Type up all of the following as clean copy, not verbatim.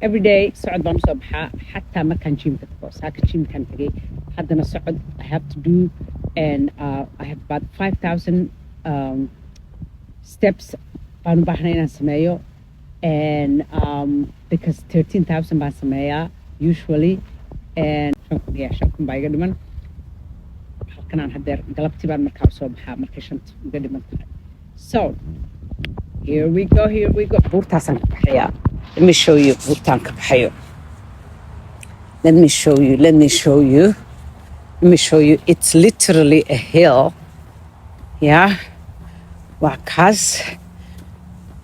every day socod baan usoo baxaa xataa markaan gymka tago saaka gymkan tagay haddana socod I have to do and I have about 5,000 steps baan u baahnay inaan sameeyo and because 13,000 baan sameeyaa usually and 5,000 baa iga dhiman halkanaan hadeer galabtii baan markaa usoo baxaa markay 5 iga dhiman tahay so here we go buurtaasaan ka baxayaa. Let me show you buurtaan ka baxayo. Let me show you. It's literally a hill. Yeah. Waa kaas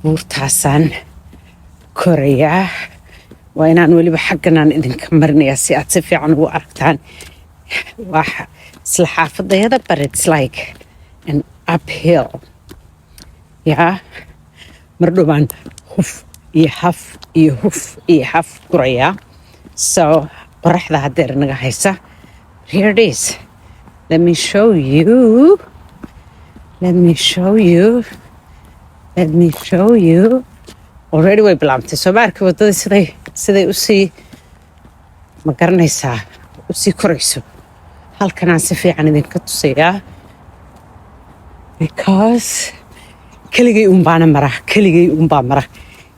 buurtaasaan korayaa. Waa inaan weliba xagganaan idinka marinayaa si aad si fiican ugu aragtaan. Waa isla xaafadayada but it's like an uphill. Yeah. Mardhow baan huf iyo haf gurayaa. So qoraxda hadeer naga haysa. Here it is. Let me show you. Already way bilaabtay soo maarkay wadada siday usii ma garanaysaa usii korayso. Halkanaan si fiican idinka tusayaa because keligay unbaa mara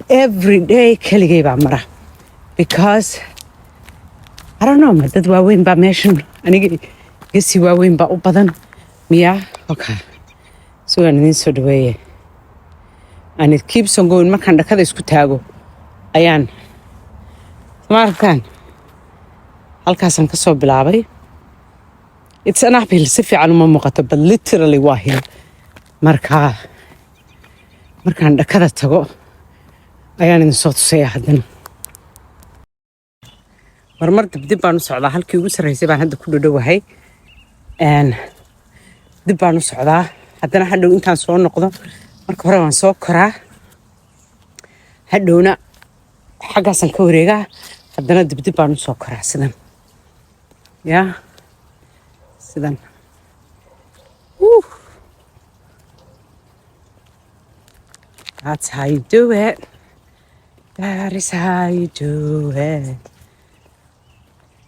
every day keligay baa mara because I don't know dad waaweyn baa meeshan aniga gesi waaweyn baa u badan miyaa okay so aan idin soo dhaweeye and it keeps on going markaan dhakada isku taago ayaan markaan halkaasaan ka soo bilaabay it's an uphill si fiican uma muuqato but literally waa hill markaan dhakada tago ayaan idin soo tusayaa haddana marmar dib baan u socdaa halkii ugu sarreysay baan hadda ku dhadhowahay dib baan u socdaa haddana hadhow intaan soo noqdo marka hore waan soo koraa hadhowna xaggaasaan ka wareegaa haddana dib baan u soo koraa sidan yaa sidan That's how you do it. That is how you do it.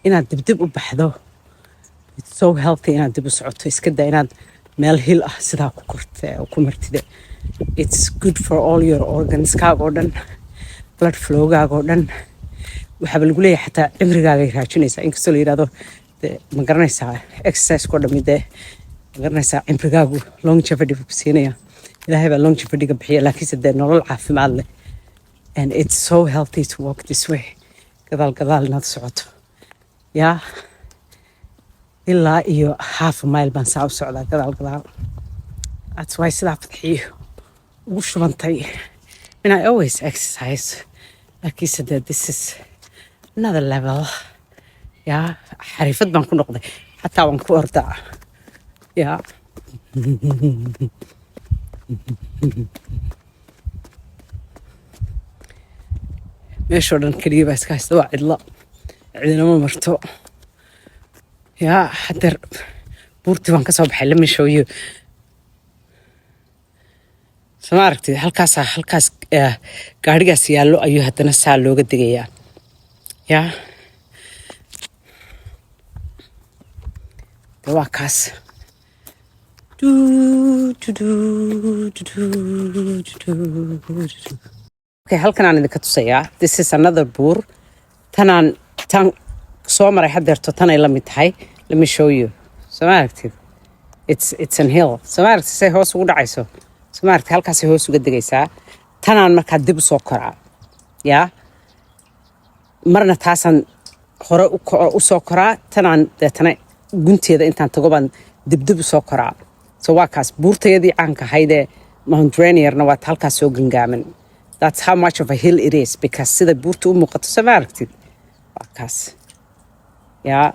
Inaad dib u baxdo. It's so healthy inaad dib u socoto. Iska daa inaad meel hill ah sidaa ku kortay oo ku martide. It's good for all your organs kaagoo dhan. Blood flow gaagoo dhan. Waxaa lagu leeyahay xataa cimrigaaga ay raajinaysaa. Inkastoo la yiraahdo ma garanaysaa exercise koo dhamide ma garanaysaa cimrigaagu longevity ku siinaya. ilaahay baa longevity ga bixiya laakiinse dee nolol caafimaad leh and it's so healthy to walk this way gadaal inaad socoto yaa ilaa iyo half a mile baan saa u socdaa gadaal that's why sidaa fadxiyo ugu shubantay and I always exercise laakiinse dee this is another level yaa xariifad baan ku noqday xataa waan ku ordaa yaa meeshoo dhan keligii baa iska haysta waa cidinama marto yaa hadeer buurtii baan ka soo baxay lama shooyo sama aragtid halkaas gaadhigaas yaallo ayuu haddana saa looga degayaa yaa de waa kaas Okay, halkan aan idinka tusayaa. This is another buur. Tan soo maray hadeerto tanay la mid tahay. Let me show you. Soo maaragtid. It's an hill. Soo maaragtid say hoos ugu dhacayso. Soo maaragtid halkaas hoos uga degaysaa. Tanaan markaa dib u soo koraa. Yaa. Marna taasaan hore u soo koraa. Tanaan deetana gunteeda intaan tago baan dib u soo koraa. So waa kaas buurtayadii caanka ahaydee Mount Rainierna waa halkaas soo gangaaman. That's how much of a hill it is because sida buurta u muuqato soo maaragtid waa kaas yaa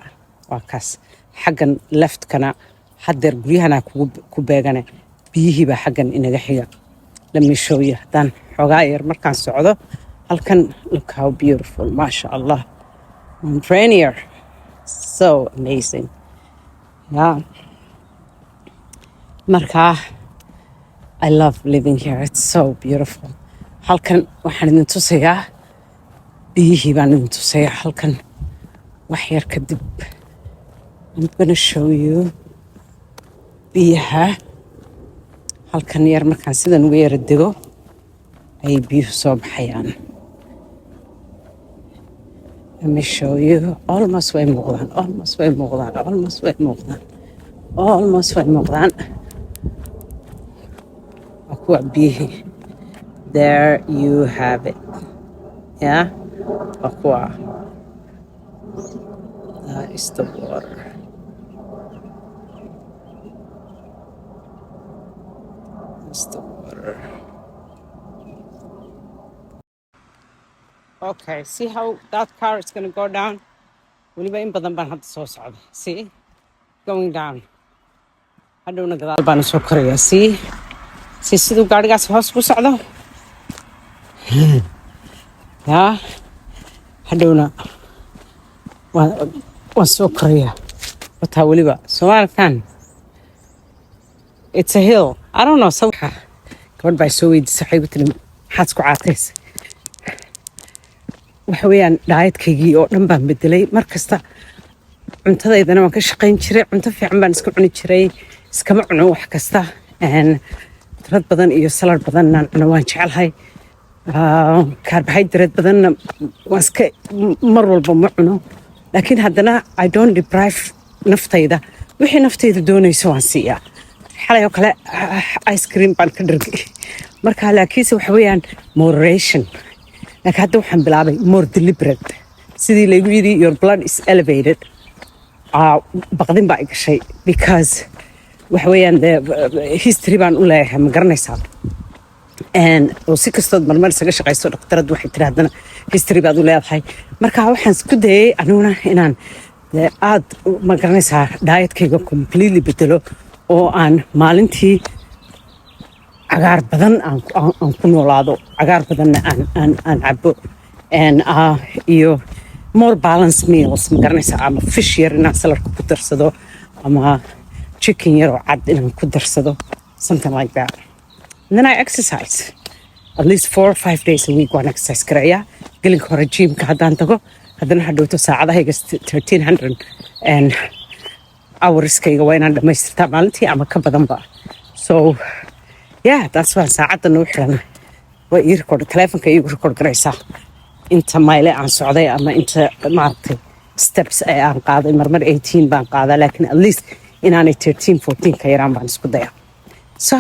waa kaas xaggan leftkana hadeer guryahana ku beegane biyihii baa xaggan inaga xiga. Let me show you haddaan xoogaa yar markaan socdo halkan look how beautiful masha Allah Mount Rainier so amazing yeah. Marka I love living here. It's so beautiful. Halkan waxaan idin tusayaa biyihii baan idin tusaya halkan wax yar kadib. I'm gonna show you biyaha halkan yar markaan sidan uga yara dego ayay biyuhu soo baxayaan. Let me show you. Almost way muuqdaan. Waa kuwa biyihii. There you have it. Yeah? Waa kuwa. That is the water. That's the water. Okay, see how that car is going to go down? weliba in badan baan hadda soo socda. See? Going down. Hadhowna gadaal baan soo koraya. See? See siduu gaadhigaas hoos ku socdo? Yeah? Hadhowna waan soo koraya. Wataa weliba. Soo aragtaan? It's a hill. I don't know. Gabadh baa soo weydiisay waxay ku tiri maxaad isku caataysa? waxa weeyaan dietkaygii oo dhan baan bedelay. mar kasta cuntadaydana waan ka shaqayn jiray. cunto fiican baan iska cuni jiray. iskama cuno wax kasta. qudrad badan iyo salad badanna cuno waan jecelahay. carbohydrate badanna waan iska mar walba ma cuno. laakiin haddana I don't deprive naftayda. wixii naftayda doonayso waan siiyaa. xalay oo kale ice cream baan ka dhargay. marka laakiinse waxa weeyaan moderation. laakiin hadda waxaan bilaabay more deliberate. sidii laygu yidhi your blood is elevated. baqdin baa i gashay because waxa weeyaan history baan u leeyahay ma garanaysaa. oo si kastood marmar isaga shaqaysto dhakhtarad waxay tiri haddana history baad u leedahay. marka waxaan isku dayay aniguna inaan aad ma garanaysaa dietkayga completely bedelo oo aan maalintii cagaar badan aan ku noolaado. cagaar badanna aan cabo iyo more balanced meals ma garanaysaa. ama fish yar inaan saladka ku darsado ama chicken yar oo cad inaan ku darsado something like that. And then I exercise at least 4 or 5 days a week. waan exercise garayaa gelinka hore gymka haddaan tago haddana hadhowto saacadahayga 1300 hourskayga waa inaan dhammaystirtaa maalintii ama ka badanba. So yeah, that's why saacaddan u xiran waa ii record telefonka iigu record garaysaa inta mayle aan socday ama inta maaragtay steps ee aan qaaday. marmar 18 baan qaadaa laakiin at least inaanay 13-14 ka yaraan baan isku dayaa. So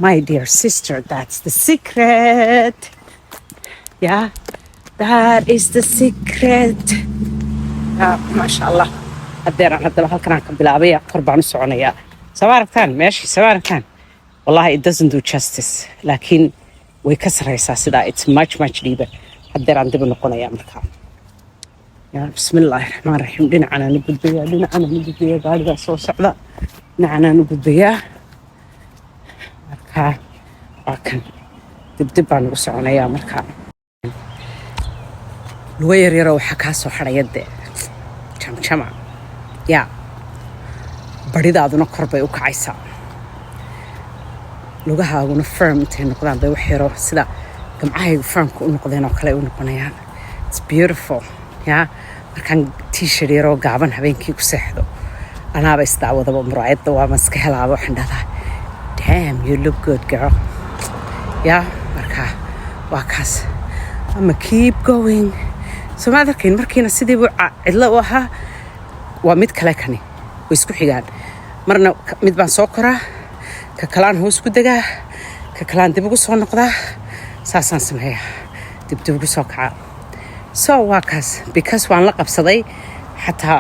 my dear sister, that's the secret. Yeah, that is the secret. Masha Allah. haddeeraan haddaba halkan aan ka bilaabay kor baan u soconayaa. soo aragtaan meeshii soo aragtaan. wallahi it doesn't do justice. laakiin way ka saraysaa sidaa. it's much deeper. haddeeraan dib u noqonayaa markaa. yaa bismillaahi raxmaan raxiim. dhinacanaan u gudbayaa gaarigaa soo socda. dhinacanaan u gudbayaa markaa waa kan dib baan ugu soconayaa markaa. luga yaryaroo waxaa kaa soo xadhaya dee jamjama. yaa baridaaduna kor bay u kacaysaa. lugahaaguna firm intay noqdaan bay wax yaro sida gamcahaygu firmka u noqdeen oo kale u noqonayaan. it's beautiful. yaa markaan t-shirt yaroo gaaban habeenkii ku seexdo anaaba isdaawadaba muraayadda waa maska helaaba waxaan dhahdaa damn you look good girl. yaa markaa waa kaas. ama keep going. soo ma adarkayn markiina sidiibu cidlo u ahaa. waa mid kale kani way isku xigaan. marna mid baan soo koraa ka kalaan hoos ku degaa ka kalaan dib ugu soo noqdaa. saasaan sameeyaa dib ugu soo kacaa. so waa kaas because waan la qabsaday xataa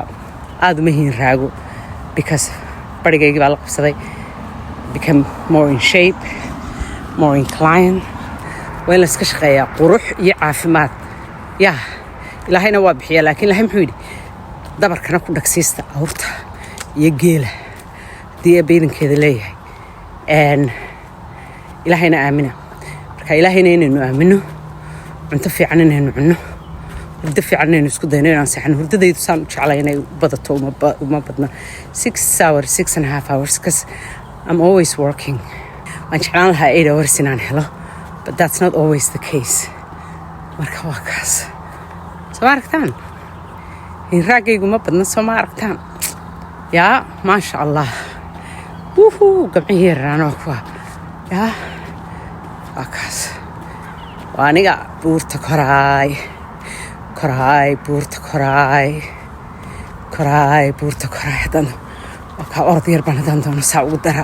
aad uma hiin raago because barigaygii baa la qabsaday. become more in shape, more inclined. waa in la iska shaqeeyaa qurux iyo caafimaad. yaa ilaahayna waa bixiyaa laakiin ilaahay muxuu yidhi dabarkana ku dhagsiista awrta iyo geela haddii beedankeeda leeyahay. ilaahayna aamina. marka ilaahayna inaynu aamino cunto fiican inaynu cunno hurdo fiican inaynu isku dayno inaan seexano. hurdadaydu saan u jeclay inay badato uma badna 6 hours 6.5 hours because I'm always working. waan jeclaan lahaa 8 hours inaan helo but that's not always the case. marka waa kaas soo ma aragtaan raagaygu ma badna soo ma aragtaan yaa maasha allah gabcihii yararaanoo kuwa yaa waa kaas waa aniga buurta koraay buurta koraay haddana waa kaa orod yar baan haddaan doono saa ugu dara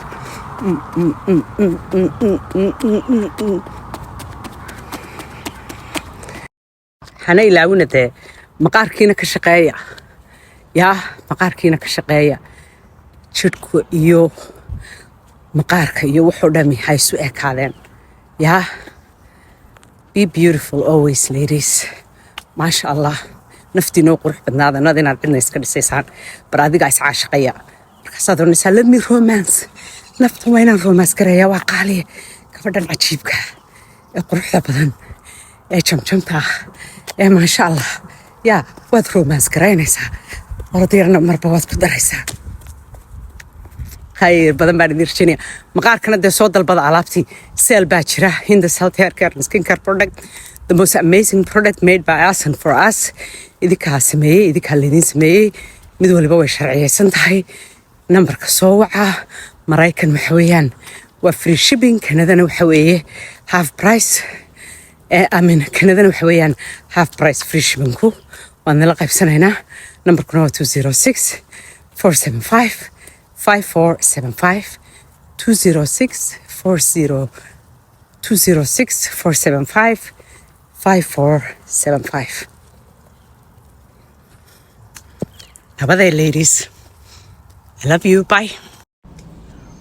hana ilaawina dee maqaarkiina ka shaqeeya yaa maqaarkiina ka shaqeeya jidhku iyo maqaarka iyo wuxuu dhami ha isu ekaadeen yaa be beautiful always ladies maasha allah naftiinoo qurux badnaada nad inaad cidna iska dhisaysaan bar adigaa iscaashaqaya markaasaad oranaysaa let me romance naftan waa inaan romance garaya waa qaaliye gabadhan cajiibka ee quruxda badan ee jamjamta ah ee maasha allah yaa waad romance garaynaysaa orodayarna marba waad ku daraysaa khayr badan baan idin rajaynayaa maqaarkana dee soo dalbada alaabtii seel baa jira Hindus Health Hair Care and Skincare product the most amazing product made by us and for us idinkaa sameeyey idinkaa laydin sameeyey mid waliba way sharciyeysan tahay nambarka soo waca maraykan waxa weeyaan waa free shipping kanadana waxa weeye half price kanadana waxa weeyaan half price free shippingku waan nala qaybsanaynaa nambarkuna waa 206-475-5475 206-475-5475 Namaste, ladies. I love you. Bye.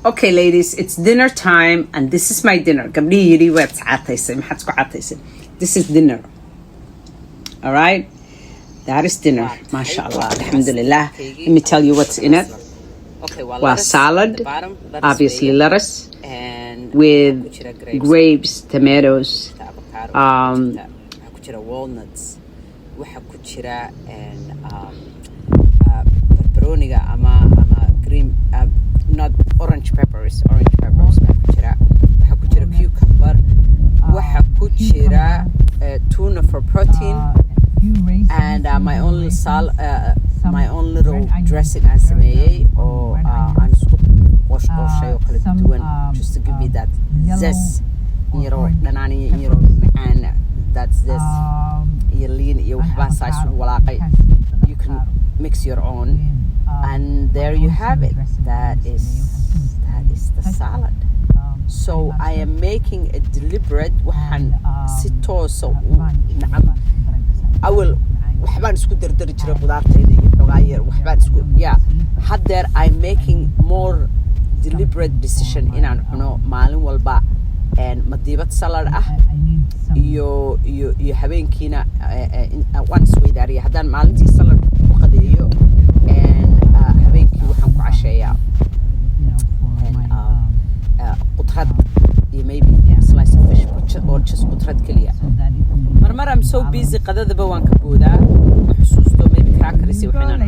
Okay, ladies, it's dinner time, and this is my dinner. This is dinner. All right? That is dinner. MashaAllah. Alhamdulillah. Let me tell you what's in it. Well, salad, obviously lettuce, with grapes, tomatoes, walnuts, barbaroniga ama green not orange peppers waxa ku jira cucumber waxa ku jira tuna for protein and my own little dressing aan sameeyay oo aan isku qooshay oo kala duwan just to give me that zest yaro dhanaaniyo yaro macaan that's this iyo liin iyo waxbaan saa isu walaaqay you can mix your own and there you have it. That is the salad. So I am making a deliberate waxaan si toosa nacam awal waxbaan isku dardari jiray qudaartayda iyo xogaa yar waxbaan isku haddeer I'm making more deliberate decision inaan cuno maalin walba madiibad salad ah iyo habeenkiina waan isweydaariya haddaan maalintii salad ku qadeeyo habeenkii waxaan ku casheeyaa qudrad iyo maybe slice of fish or just qudrad keliya marmar I'm so busy qadadaba waan ka boodaa ma xusuusto maybe crackers iyo waxinaan